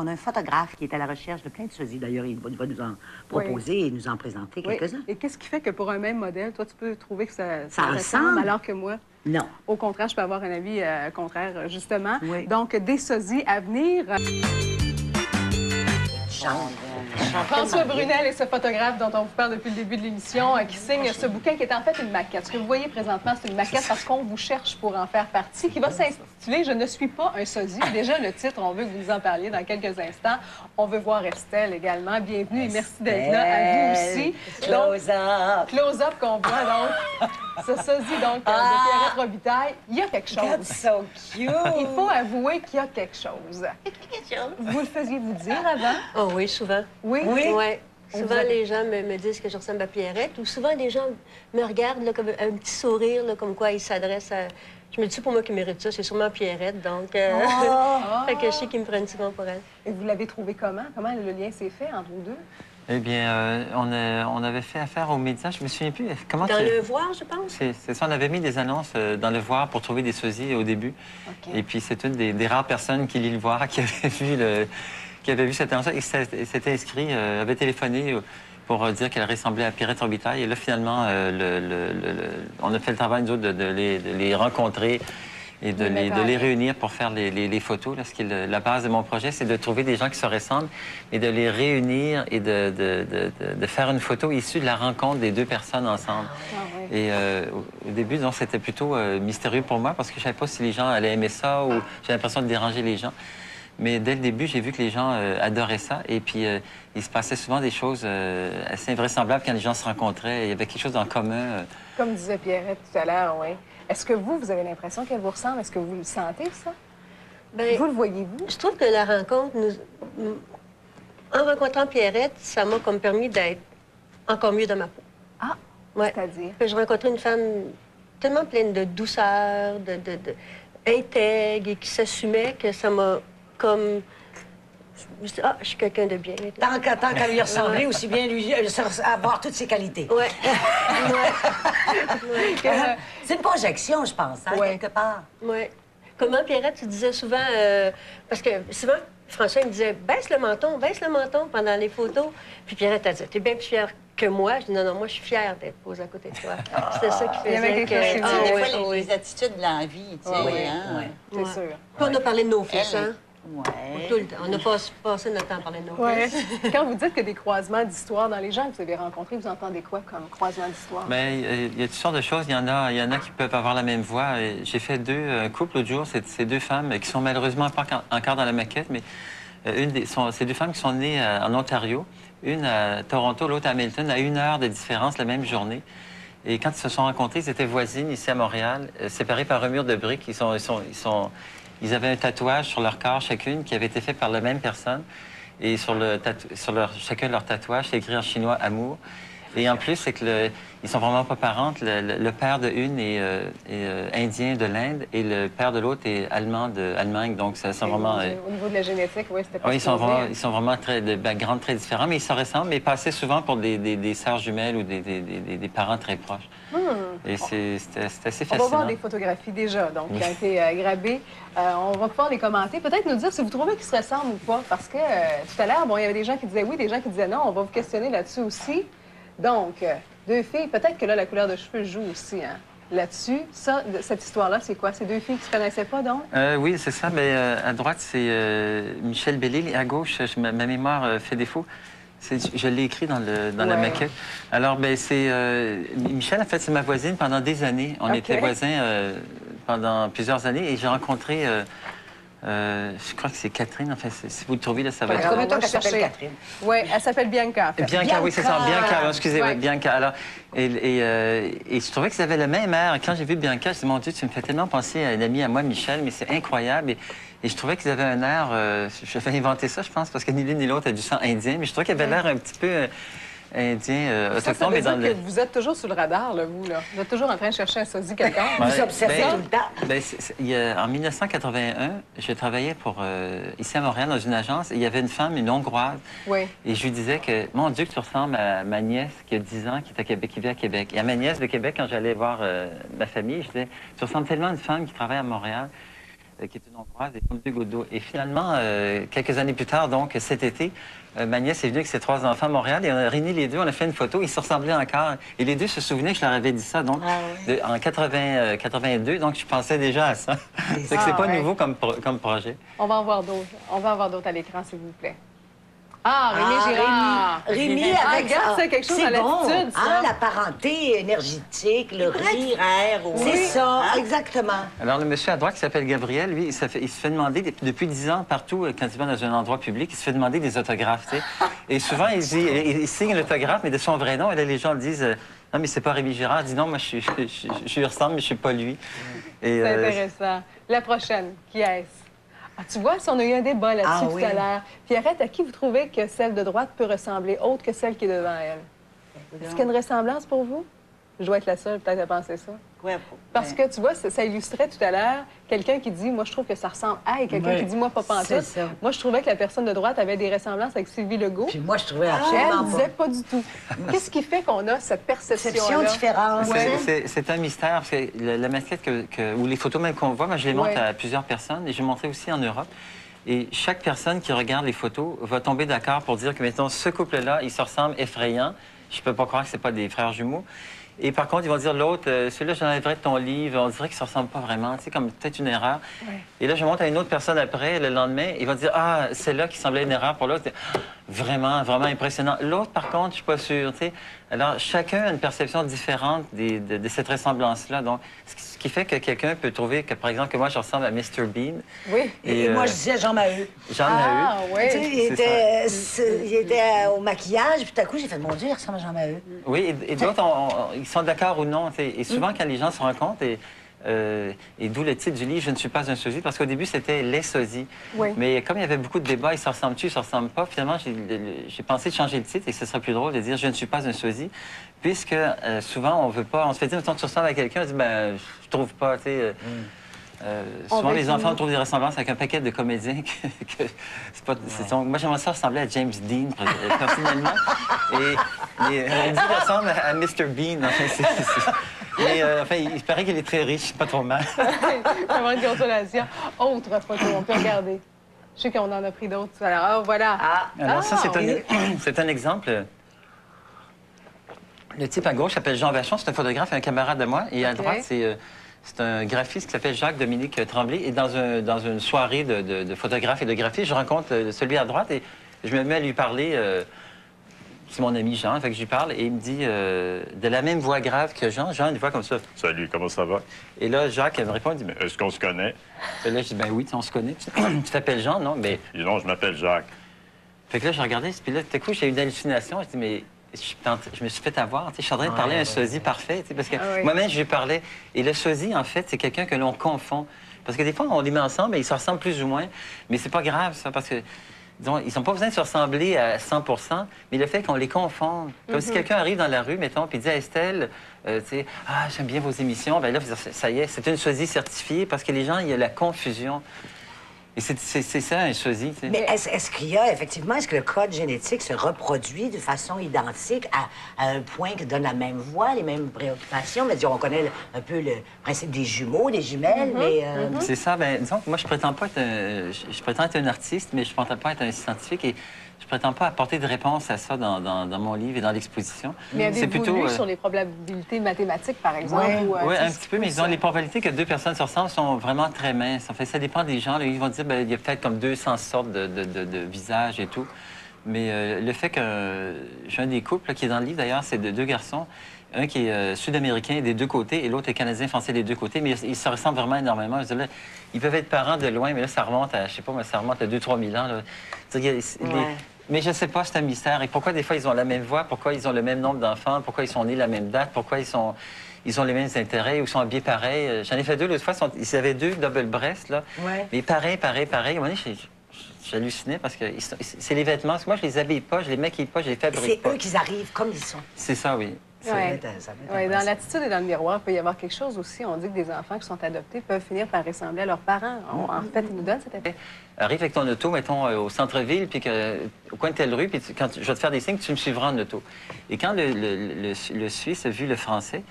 On a un photographe qui est à la recherche de plein de sosies. D'ailleurs, il va nous en proposer et nous en présenter quelques-uns. Et qu'est-ce qui fait que pour un même modèle, toi, tu peux trouver que ça ressemble, alors que moi? Non. Au contraire, je peux avoir un avis contraire, justement. Oui. Donc, des sosies à venir. François Brunel est ce photographe dont on vous parle depuis le début de l'émission, qui signe ce bouquin qui est en fait une maquette. Ce que vous voyez présentement, c'est une maquette parce qu'on vous cherche pour en faire partie, qui va s'intituler « Je ne suis pas un sosie ». Déjà, le titre, on veut que vous nous en parliez dans quelques instants. On veut voir Estelle également. Bienvenue et merci d'être là. À vous aussi. Close-up. Close-up qu'on voit, donc. Ce sosie, donc, de Pierrette Robitaille. Il y a quelque chose. That's so cute. Il faut avouer qu'il y a quelque chose. Vous le faisiez-vous dire avant? Oh oui, souvent. Oui? Oui. Ouais. Souvent, les gens me disent que je ressemble à Pierrette, ou souvent, les gens me regardent là, comme un petit sourire, là, comme quoi ils s'adressent à... Je me dis, c'est pour moi qui mérite ça, c'est sûrement Pierrette, donc... Fait que je sais qu'ils me prennent souvent pour elle. Et vous l'avez trouvé comment? Comment le lien s'est fait entre vous deux? Eh bien, on avait fait affaire aux médias. Je me souviens plus. Comment Dans le voir, je pense? C'est ça. On avait mis des annonces dans le voir pour trouver des sosies au début. Okay. Et puis, c'est une des rares personnes qui lit le voir qui avait vu cette annonce et s'était inscrit, avait téléphoné pour dire qu'elle ressemblait à Pierrette Robitaille. Et là, finalement, on a fait le travail, nous autres, de les rencontrer et de les réunir pour faire les photos. Là, la base de mon projet, c'est de trouver des gens qui se ressemblent et de les réunir et de faire une photo issue de la rencontre des deux personnes ensemble. Ah, ouais. Et au début, c'était plutôt mystérieux pour moi parce que je ne savais pas si les gens allaient aimer ça ou j'avais l'impression de déranger les gens. Mais dès le début, j'ai vu que les gens adoraient ça. Et puis, il se passait souvent des choses assez invraisemblables quand les gens se rencontraient. Il y avait quelque chose en commun. Comme disait Pierrette tout à l'heure, oui. Est-ce que vous avez l'impression qu'elle vous ressemble? Est-ce que vous le sentez, ça? Bien, vous le voyez-vous? Je trouve que la rencontre, en rencontrant Pierrette, ça m'a comme permis d'être encore mieux dans ma peau. Ah, ouais. C'est-à-dire? Je rencontrais une femme tellement pleine de douceur, intègre et qui s'assumait que ça m'a comme... Je me suis dit, je suis quelqu'un de bien. Tant qu'à lui ressembler, aussi bien lui avoir toutes ses qualités. Oui. C'est une projection, je pense, hein, quelque part. Oui. Comment, Pierrette, tu disais souvent... parce que souvent, François, il me disait, baisse le menton pendant les photos. Puis Pierrette, elle disait, t'es bien plus fière que moi. Je dis, non, moi, je suis fière d'être posée à côté de toi. C'était ça qui faisait des fois, les attitudes de la vie, tu sais, hein? C'est sûr. Puis on a parlé de nos fils, hein? Ouais. Tout le temps. On a passé notre temps à parler de nos fils. Quand vous dites que des croisements d'histoire dans les gens que vous avez rencontrés, vous entendez quoi comme croisement d'histoire? Bien, il y a toutes sortes de choses. Il y en a qui peuvent avoir la même voix. J'ai fait deux couples l'autre jour. C'est deux femmes qui sont malheureusement pas encore dans la maquette, mais c'est deux femmes qui sont nées en Ontario. Une à Toronto, l'autre à Hamilton, à 1 heure de différence la même journée. Et quand ils se sont rencontrés, ils étaient voisines ici à Montréal, séparés par un mur de briques. Ils avaient un tatouage sur leur corps chacune qui avait été fait par la même personne. Et sur chacun de leurs tatouages, c'est écrit en chinois « Amour ». Et en plus, c'est que ils sont vraiment pas parentes. Le père de une est indien de l'Inde et le père de l'autre est allemand d'Allemagne. Donc, ça sont vraiment... Au niveau de la génétique, oui, c'était pas ils sont vraiment de backgrounds très différents, mais ils se ressemblent, mais passaient souvent pour des sœurs jumelles ou des parents très proches. Et c'était assez fascinant. On va voir des photographies déjà, donc, qui ont été grabées. On va pouvoir les commenter. Peut-être nous dire si vous trouvez qu'ils se ressemblent ou pas, parce que tout à l'heure, il y avait des gens qui disaient oui, des gens qui disaient non. On va vous questionner là-dessus aussi. Donc, deux filles, peut-être que là, la couleur de cheveux joue aussi, hein, là-dessus. Ça, cette histoire-là, c'est quoi? C'est deux filles qui ne se connaissaient pas, donc? Oui, c'est ça. Mais à droite, c'est Michel Bellil. Et à gauche, ma mémoire fait défaut. Je l'ai écrit dans la maquette. Alors, ben, Michel, en fait, c'est ma voisine pendant des années. On était voisins pendant plusieurs années et j'ai rencontré... je crois que c'est Catherine, en fait. Si vous le trouvez, là, ça va être... Comment toi, elle s'appelle Catherine? Oui, elle s'appelle Bianca, en fait. Bianca, oui, c'est ça. Bianca, excusez-moi, Bianca. Alors, et je trouvais qu'ils avaient le même air. Quand j'ai vu Bianca, je me suis dit, mon Dieu, tu me fais tellement penser à une amie à moi, Michel, mais c'est incroyable. Et je trouvais qu'ils avaient un air... je vais inventer ça, je pense, parce que ni l'une ni l'autre a du sang indien, mais je trouvais qu'ils avaient l'air un petit peu... indien, autochtone, mais dans le... Vous êtes toujours sur le radar, là, vous, là. Vous êtes toujours en train de chercher un sosie quelqu'un. Vous observez tout le temps. En 1981, je travaillais ici à Montréal, dans une agence, et il y avait une femme, une Hongroise. Oui. Et je lui disais que, mon Dieu, que tu ressembles à ma nièce qui a 10 ans, qui est à Québec, qui vit à Québec. Et à ma nièce de Québec, quand j'allais voir ma famille, je disais, tu ressembles tellement à une femme qui travaille à Montréal. qui est une Hongroise, et comme deux gouttes d'eau. Et finalement, quelques années plus tard, donc cet été, ma nièce est venue avec ses 3 enfants à Montréal et on a réuni les deux, on a fait une photo, ils se ressemblaient encore. Et les deux se souvenaient que je leur avais dit ça, donc, en 82, donc je pensais déjà à ça. C'est que c'est pas nouveau comme projet. On va en voir d'autres. On va en voir d'autres à l'écran, s'il vous plaît. Ah, Rémi Girard. Rémi Ah, avec regarde, c'est quelque chose à l'attitude, ça. Hein, la parenté énergétique, le rire. C'est Oui. ça, exactement. Alors, le monsieur à droite qui s'appelle Gabriel, lui, il se fait demander, depuis 10 ans, partout, quand il va dans un endroit public, il se fait demander des autographes, tu sais. Et souvent, il signe l'autographe, mais de son vrai nom. Et là, les gens disent, non, mais c'est pas Rémi Girard. Il dit, non, moi, je lui ressemble, mais je suis pas lui. C'est intéressant. La prochaine, qui est-ce? Ah, tu vois, si on a eu un débat là-dessus tout à l'heure. Pierrette, à qui vous trouvez que celle de droite peut ressembler, autre que celle qui est devant elle? Est-ce qu'il y a une ressemblance pour vous? Je dois être la seule, peut-être, à penser ça. Ouais, Parce que, tu vois, ça illustrait tout à l'heure quelqu'un qui dit « Moi, je trouve que ça ressemble à » et quelqu'un qui dit « Moi, pas pantoute. » Moi, je trouvais que la personne de droite avait des ressemblances avec Sylvie Legault. Puis moi, je trouvais Elle absolument disait pas du tout. Qu'est-ce qui fait qu'on a cette perception-là? différente. C'est un mystère, parce que la maquette ou les photos même qu'on voit, moi, je les montre à plusieurs personnes et je les montrais aussi en Europe. Et chaque personne qui regarde les photos va tomber d'accord pour dire que, mettons, ce couple-là, ils se ressemblent effrayants. Je peux pas croire que c'est pas des frères jumeaux. Et par contre, ils vont dire l'autre, celui-là, j'enlèverais de ton livre, on dirait qu'ils ne se ressemblent pas vraiment, tu sais, comme peut-être une erreur. Et là, je montre à une autre personne après, le lendemain, il va dire, ah, celle-là qui semblait une erreur pour l'autre, vraiment, vraiment impressionnant. L'autre, par contre, je suis pas sûre, tu sais. Alors, chacun a une perception différente de cette ressemblance-là. Donc, ce qui fait que quelqu'un peut trouver que, par exemple, que moi, je ressemble à Mr. Bean. Oui. Et moi, je disais Jean Maheu. Jean Maheu. Ah, oui. Tu sais, il était au maquillage, puis tout à coup, j'ai fait, mon Dieu, il ressemble à Jean Maheu. Oui, et d'autres, ils sont d'accord ou non. Tu sais. Et souvent, quand les gens se rencontrent, et d'où le titre du livre, Je ne suis pas un sosie, parce qu'au début, c'était les sosies. Oui. Mais comme il y avait beaucoup de débats, ils se ressemblent-tu, ils se ressemblent pas, finalement, j'ai pensé de changer le titre et que ce serait plus drôle de dire Je ne suis pas un sosie, puisque souvent, on veut pas, on se fait dire, quand tu ressembles à quelqu'un, on dit, ben, je trouve pas, tu sais. Souvent, les enfants trouvent des ressemblances avec un paquet de comédiens que c'est pas... Moi, j'aimerais ça ressembler à James Dean, personnellement. Et on dit qu'il ressemble à Mr. Bean. Enfin, mais enfin, il paraît qu'il est très riche, pas trop mal. Avant une consolation. Autre photo, on peut regarder. Je sais qu'on en a pris d'autres tout à l'heure. Ah, voilà. Alors, ça, c'est un exemple. Le type à gauche s'appelle Jean Vachon, c'est un photographe et un camarade de moi. Et à droite, c'est un graphiste qui s'appelle Jacques-Dominique Tremblay. Et dans une soirée de photographes et de graphistes, je rencontre celui à droite et je me mets à lui parler. C'est mon ami Jean, fait que je lui parle et il me dit de la même voix grave que Jean. Jean a une voix comme ça. Salut, comment ça va? Et là, Jacques, elle me répond, il dit, mais Est-ce qu'on se connaît? Et là, je dis, ben oui, on se connaît. Tu t'appelles Jean, non? Mais... Dis non, je m'appelle Jacques. Fait que là, je regardais, puis là, tout à coup, j'ai eu une hallucination. Je dis, mais je me suis fait avoir. Je suis en train de parler à un sosie parfait, parce que moi-même, je lui parlais. Et le sosie, en fait, c'est quelqu'un que l'on confond. Parce que des fois, on les met ensemble et ils se ressemblent plus ou moins. Mais c'est pas grave, ça, parce que disons, ils n'ont pas besoin de se ressembler à 100 mais le fait qu'on les confonde. Comme si quelqu'un arrive dans la rue, mettons, puis dit à Estelle, tu sais, ah, j'aime bien vos émissions. Bien là, ça y est, c'est une sosie certifiée parce que les gens, il y a la confusion. Et c'est ça, un sosie. Tu sais. Mais est-ce qu'il y a, effectivement, est-ce que le code génétique se reproduit de façon identique à un point que donne la même voix, les mêmes préoccupations? Mais disons, on connaît un peu le principe des jumeaux, des jumelles, mais... C'est ça. Bien, disons que moi, je prétends pas être je prétends être un artiste, mais je prétends pas être un scientifique et je prétends pas apporter de réponse à ça dans mon livre et dans l'exposition. Mais avez-vous lu plutôt sur les probabilités mathématiques, par exemple? Oui, un petit peu, mais disons, les probabilités que deux personnes se ressemblent sont vraiment très minces. En fait, ça dépend des gens. Là, ils vont dire, bien, il y a peut-être comme 200 sortes de visages et tout. Mais le fait que j'ai un des couples là, qui est dans le livre, d'ailleurs, c'est de deux garçons. Un qui est sud-américain des deux côtés et l'autre est canadien-français des deux côtés. Mais ils se ressemblent vraiment énormément. Je veux dire, là, ils peuvent être parents de loin, mais là, ça remonte à, je sais pas, mais ça remonte à 2-3 000 ans. Là. Mais je sais pas, c'est un mystère. Et pourquoi des fois ils ont la même voix? Pourquoi ils ont le même nombre d'enfants? Pourquoi ils sont nés la même date? Pourquoi ils ont les mêmes intérêts ou sont habillés pareil? J'en ai fait deux l'autre fois. Ils avaient deux double breast, là. Mais pareil. À un moment donné, j'hallucinais parce que c'est les vêtements. Parce que moi, je les habille pas, je les maquille pas, je les fabrique pas. C'est eux qui arrivent comme ils sont. C'est ça, oui. Dans l'attitude et dans le miroir, il peut y avoir quelque chose aussi. On dit que des enfants qui sont adoptés peuvent finir par ressembler à leurs parents. En fait, ils nous donnent cet effet. Arrive avec ton auto, mettons, au centre-ville, puis au coin de telle rue, puis quand je vais te faire des signes, tu me suivras en auto. Et quand le Suisse a vu le Français,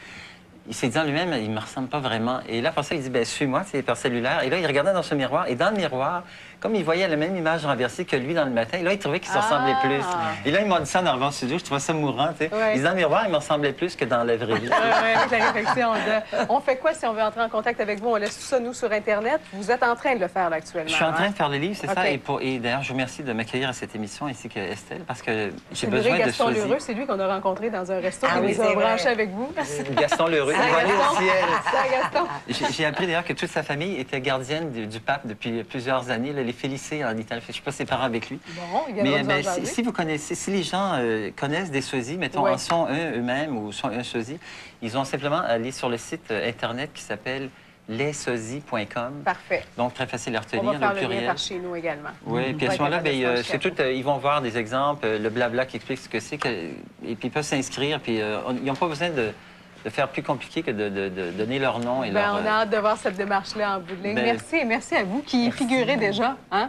il s'est dit en lui-même, il me ressemble pas vraiment. Et là, pour ça, il dit, ben suis-moi, c'est par cellulaire. Et là, il regardait dans ce miroir. Et dans le miroir, comme il voyait la même image renversée que lui dans le matin, là, il trouvait qu'il se ressemblait plus. Et là, il m'a dit ça en arrivant au studio, je trouvais ça mourant, tu sais. Ouais. Il dit, dans le miroir, il me ressemblait plus que dans la vraie vie. Oui, avec la réflexion. On fait quoi si on veut entrer en contact avec vous? On laisse tout ça, nous, sur Internet. Vous êtes en train de le faire, là, actuellement. Je suis en train hein? de faire le livre, c'est OK. ça. Et d'ailleurs, je vous remercie de m'accueillir à cette émission, ainsi que Estelle, parce que j'ai C'est vrai, besoin de Gaston sosie. Lheureux, c'est lui qu'on a rencontré dans un resto. Ah qui oui, nous a c'est vrai. branchés avec vous. Gaston Lheureux. Il va aller au ciel. Gaston. J'ai appris d'ailleurs que toute sa famille était gardienne du pape depuis plusieurs années, là, les Félicés en Italie. Je ne sais pas ses parents avec lui. Bon, il viendra nous en jaser. si vous connaissez, si les gens connaissent des sosies, mettons, Ouais. en sont un eux-mêmes ou sont un sosie, ils ont simplement à aller sur le site Internet qui s'appelle lessosies.com. Parfait. Donc, très facile à On retenir, va faire le le lien pluriel. par chez nous également. Oui, puis à va ce moment-là, être capable de se c'est tout, ils vont voir des exemples, le blabla qui explique ce que c'est, et puis ils peuvent s'inscrire, puis ils n'ont pas besoin de faire plus compliqué que de donner leur nom et Ben, leur... on a hâte de voir cette démarche-là en bout de ligne. Ben, Merci et merci à vous qui y figurez déjà. Hein?